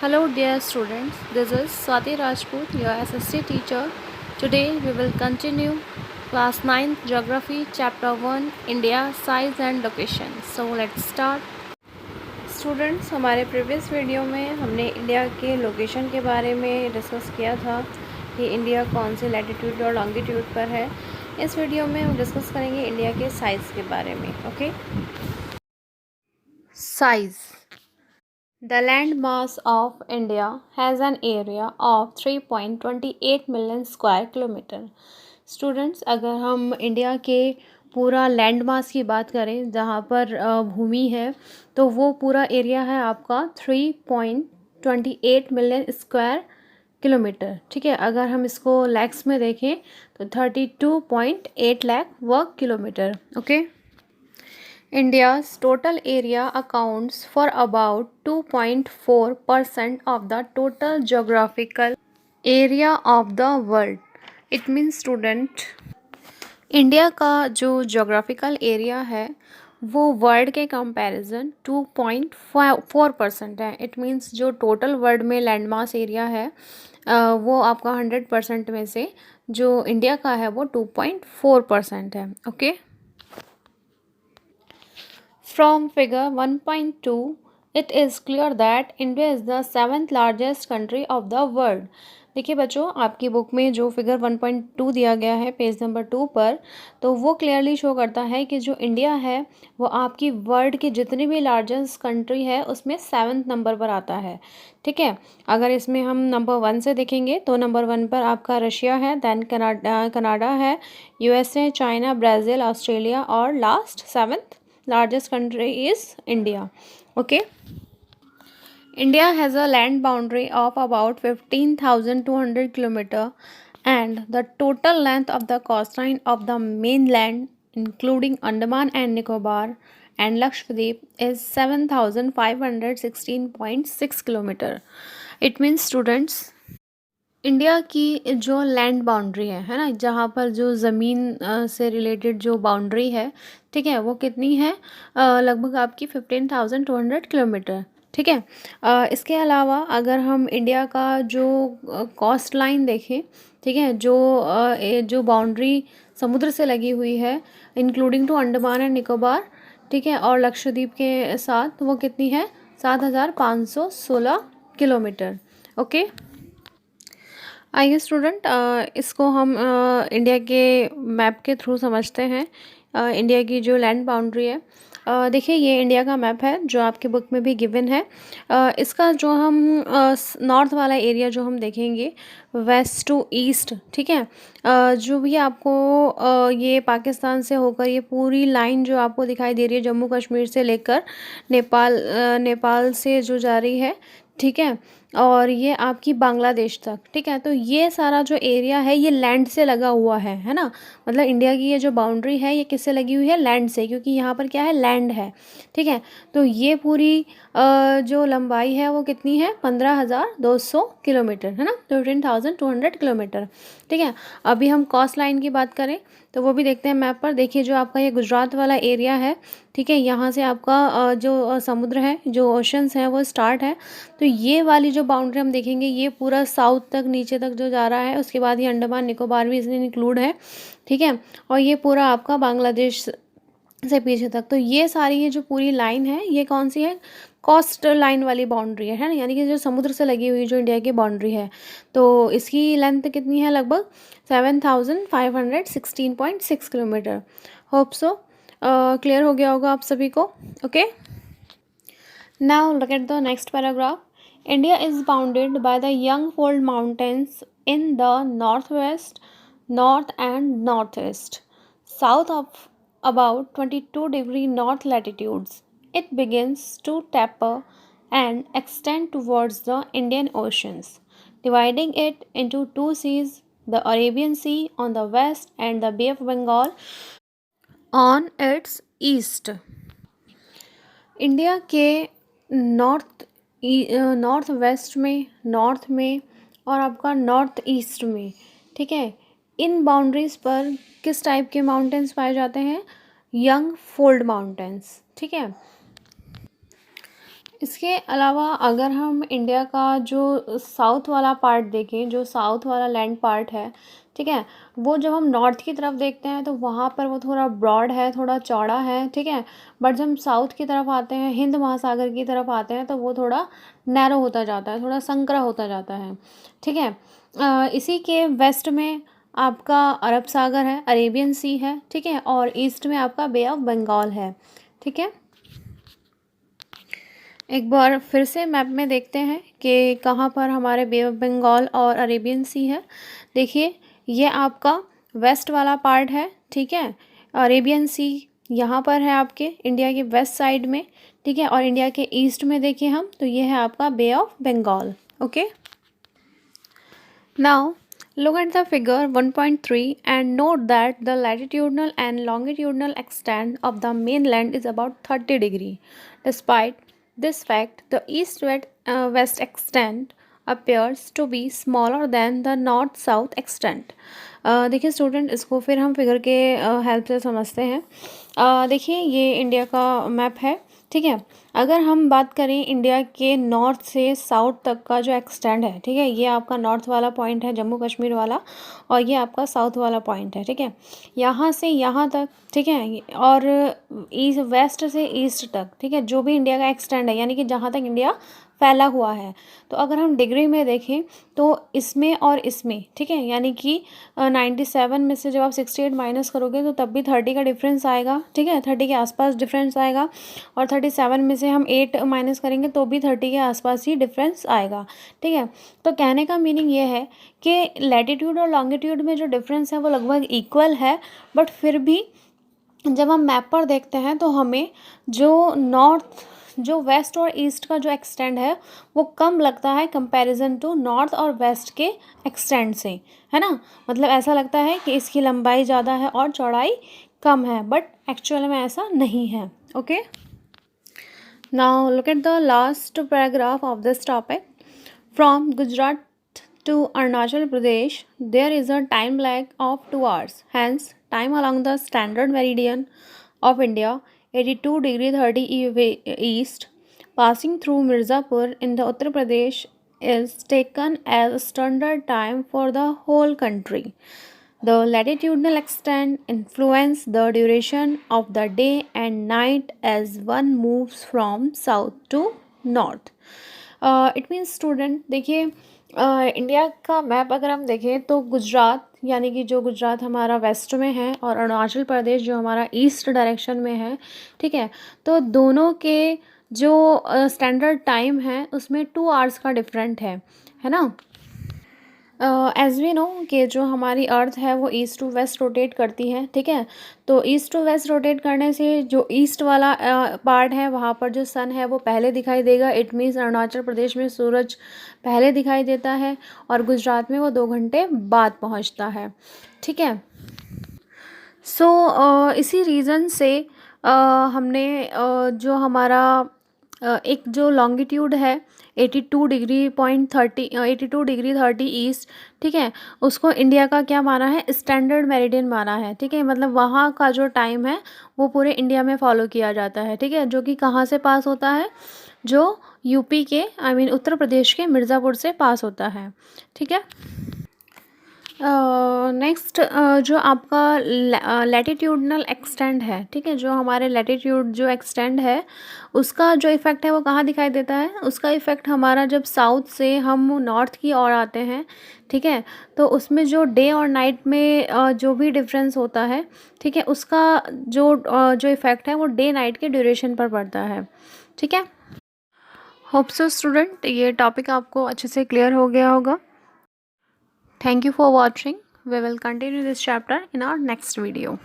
Hello dear students, this is Swati Rajput, your SSC teacher. Today we will continue class 9th Geography Chapter 1 India Size and Location. So let's start. Students, हमारे previous video में हमने India के location के बारे में discuss किया था कि इंडिया कौन से लैटिट्यूड और लॉन्गिट्यूड पर है। इस वीडियो में हम डिस्कस करेंगे इंडिया के साइज़ के बारे में। Okay, size. The land mass of India has an area of 3.28 million square kilometer. Students, अगर हम इंडिया के पूरा लैंड मास की बात करें जहाँ पर भूमि है, तो वो पूरा एरिया है आपका 3.28 मिलियन स्क्वायर किलोमीटर. ठीक है, अगर हम इसको लैक्स में देखें तो 32.8 लाख वर्ग kilometre. Okay, India's total area accounts for about 2.4% of the total geographical area of the world. It means student, India का जो जोग्राफिकल एरिया है वो वर्ल्ड के कंपैरिजन 2.4% है. इट मीन्स जो टोटल वर्ल्ड में लैंड मास एरिया है वो आपका 100% में से जो इंडिया का है वो 2.4% है. Okay, From figure 1.2, it is clear that India is the 7th largest country of the world. देखिए बच्चों, आपकी बुक में जो फिगर 1.2 दिया गया है पेज नंबर 2 पर, तो वो क्लियरली शो करता है कि जो इंडिया है वो आपकी वर्ल्ड की जितनी भी लार्जेस्ट कंट्री है उसमें 7th नंबर पर आता है. ठीक है, अगर इसमें हम नंबर 1 से देखेंगे तो नंबर 1 पर आपका रशिया है, दैन कनाडा है, यूएसए, चाइना, ब्राज़ील, ऑस्ट्रेलिया और last 7th largest country is India. Okay, India has a land boundary of about 15,200 kilometer, and the total length of the coastline of the mainland including Andaman and Nicobar and Lakshadweep is 7,516.6 kilometer. It means students, India की जो land boundary है ना, जहाँ पर जो ज़मीन से related जो बाउंड्री है, ठीक है, वो कितनी है? लगभग आपकी 15,200 किलोमीटर. ठीक है, इसके अलावा अगर हम इंडिया का जो कोस्ट लाइन देखें, ठीक है, जो बाउंड्री समुद्र से लगी हुई है including to Andaman and Nicobar, ठीक है, और लक्षद्वीप के साथ, वो कितनी है? 7,516 किलोमीटर. ओके, आइए स्टूडेंट, इसको हम इंडिया के मैप के थ्रू समझते हैं. इंडिया की जो लैंड बाउंड्री है, देखिए ये इंडिया का मैप है जो आपकी बुक में भी गिवन है. इसका जो हम नॉर्थ वाला एरिया जो हम देखेंगे वेस्ट टू ईस्ट, ठीक है, जो भी आपको ये पाकिस्तान से होकर ये पूरी लाइन जो आपको दिखाई दे रही है जम्मू कश्मीर से लेकर नेपाल से जो जा रही है, ठीक है, और ये आपकी बांग्लादेश तक. ठीक है, तो ये सारा जो एरिया है ये लैंड से लगा हुआ है ना. मतलब इंडिया की ये जो बाउंड्री है ये किससे लगी हुई है? लैंड से, क्योंकि यहाँ पर क्या है? लैंड है. ठीक है, तो ये पूरी जो लंबाई है वो कितनी है? 15,200 किलोमीटर है ना, 15,200 किलोमीटर. ठीक है, अभी हम कोस्ट लाइन की बात करें तो वो भी देखते हैं मैप पर. देखिए जो आपका ये गुजरात वाला एरिया है, ठीक है, यहाँ से आपका जो समुद्र है, जो ओशंस हैं वो स्टार्ट है. तो ये वाली जो बाउंड्री हम देखेंगे ये पूरा साउथ तक नीचे तक जो जा रहा है, उसके बाद ये अंडमान निकोबार भी इसमें इंक्लूड है. ठीक है, और ये पूरा आपका बांग्लादेश से पीछे तक. तो ये सारी ये जो पूरी लाइन है ये कौन सी है? कोस्ट लाइन वाली बाउंड्री है ना, यानी कि जो समुद्र से लगी हुई जो इंडिया की बाउंड्री है. तो इसकी लेंथ कितनी है? लगभग 7,516.6 किलोमीटर. होप सो क्लियर हो गया होगा आप सभी को. Okay, now look at the next paragraph. India is bounded by the young fold mountains in the north west, north and north east, south of about 22° north latitudes. It begins to taper and extend towards the Indian Oceans, dividing it into two seas, the Arabian Sea on the west and the Bay of Bengal on its east. India के north west में, north में और आपका north east में, ठीक है, इन boundaries पर किस टाइप के माउंटेन्स पाए जाते हैं? Young fold mountains. ठीक है, इसके अलावा अगर हम इंडिया का जो साउथ वाला पार्ट देखें, जो साउथ वाला लैंड पार्ट है, ठीक है, वो जब हम नॉर्थ की तरफ देखते हैं तो वहाँ पर वो थोड़ा ब्रॉड है, थोड़ा चौड़ा है, ठीक है। बट जब हम साउथ की तरफ आते हैं, हिंद महासागर की तरफ आते हैं, तो वो थोड़ा नैरो होता जाता है, थोड़ा संकरा होता जाता है, ठीक है। इसी के वेस्ट में आपका अरब सागर है, अरेबियन सी है, ठीक है, और ईस्ट में आपका बे ऑफ बंगाल है, ठीक है। एक बार फिर से मैप में देखते हैं कि कहाँ पर हमारे बे ऑफ बंगाल और अरेबियन सी है। देखिए, ये आपका वेस्ट वाला पार्ट है, ठीक है। अरेबियन सी यहाँ पर है आपके इंडिया के वेस्ट साइड में, ठीक है, और इंडिया के ईस्ट में देखिए हम, तो ये है आपका bay of Bengal. Okay, now look at the figure 1.3 and note that the latitudinal and longitudinal extent of the mainland is about 30 degree. Despite this fact, the east-west extent appears to be smaller than the north-south extent. देखिए student, इसको फिर हम figure के help से समझते हैं। देखिए, ये इंडिया का मैप है, ठीक है। अगर हम बात करें इंडिया के नॉर्थ से साउथ तक का जो एक्सटेंड है, ठीक है, ये आपका नॉर्थ वाला पॉइंट है, जम्मू कश्मीर वाला, और ये आपका साउथ वाला पॉइंट है, ठीक है। यहाँ से यहाँ तक, ठीक है, और ईस्ट वेस्ट से ईस्ट तक, ठीक है, जो भी इंडिया का एक्सटेंड है, यानी कि जहाँ तक इंडिया फैला हुआ है, तो अगर हम डिग्री में देखें तो इसमें और इसमें, ठीक है, यानी कि 97 में से जब आप 68 माइनस करोगे तो तब भी 30 का डिफरेंस आएगा, ठीक है, 30 के आसपास डिफरेंस आएगा, और 37 में से हम 8 माइनस करेंगे तो भी 30 के आसपास ही डिफरेंस आएगा, ठीक है। तो कहने का मीनिंग ये है कि लैटिट्यूड और लॉन्गिट्यूड में जो डिफरेंस है वो लगभग इक्वल है, बट फिर भी जब हम मैप पर देखते हैं तो हमें जो वेस्ट और ईस्ट का जो एक्सटेंड है वो कम लगता है कंपैरिजन टू नॉर्थ और वेस्ट के एक्सटेंड से, है ना। मतलब ऐसा लगता है कि इसकी लंबाई ज़्यादा है और चौड़ाई कम है, बट एक्चुअल में ऐसा नहीं है। Okay, now look at the last paragraph of this topic. From Gujarat to Arunachal Pradesh, there is a time lag of 2 hours. Hence, time along the standard meridian of India, 82 degree 30 east, passing through Mirzapur in the Uttar Pradesh, is taken as standard time for the whole country. The latitudinal extent influence the duration of the day and night as one moves from south to north. It means student, देखिए, India का map अगर हम देखें तो गुजरात, यानी कि जो गुजरात हमारा वेस्ट में है, और अरुणाचल प्रदेश जो हमारा ईस्ट डायरेक्शन में है, ठीक है, तो दोनों के जो स्टैंडर्ड टाइम है उसमें 2 आवर्स का डिफरेंट है ना। एज वी नो कि जो हमारी अर्थ है वो ईस्ट टू वेस्ट रोटेट करती है, ठीक है। तो ईस्ट टू वेस्ट रोटेट करने से जो ईस्ट वाला पार्ट है वहाँ पर जो सन है वो पहले दिखाई देगा। इट मीन्स अरुणाचल प्रदेश में सूरज पहले दिखाई देता है और गुजरात में वो 2 घंटे बाद पहुँचता है, ठीक है। सो इसी रीज़न से हमने जो हमारा एक जो लॉन्गिट्यूड है 82 डिग्री पॉइंट 30 82 डिग्री 30 ईस्ट, ठीक है, उसको इंडिया का क्या माना है, स्टैंडर्ड मेरिडियन माना है, ठीक है। मतलब वहाँ का जो टाइम है वो पूरे इंडिया में फॉलो किया जाता है, ठीक है, जो कि कहाँ से पास होता है, जो यूपी के उत्तर प्रदेश के मिर्ज़ापुर से पास होता है, ठीक है। नेक्स्ट जो आपका लैटिट्यूडनल एक्सटेंड है, ठीक है, जो हमारे लैटिट्यूड जो एक्सटेंड है उसका जो इफ़ेक्ट है वो कहाँ दिखाई देता है, उसका इफ़ेक्ट हमारा जब साउथ से हम नॉर्थ की ओर आते हैं, ठीक है, तो उसमें जो डे और नाइट में जो भी डिफरेंस होता है, ठीक है, उसका जो इफ़ेक्ट है वो डे नाइट के ड्यूरेशन पर पड़ता है, ठीक है। होप सो स्टूडेंट, ये टॉपिक आपको अच्छे से क्लियर हो गया होगा। Thank you for watching. We will continue this chapter in our next video.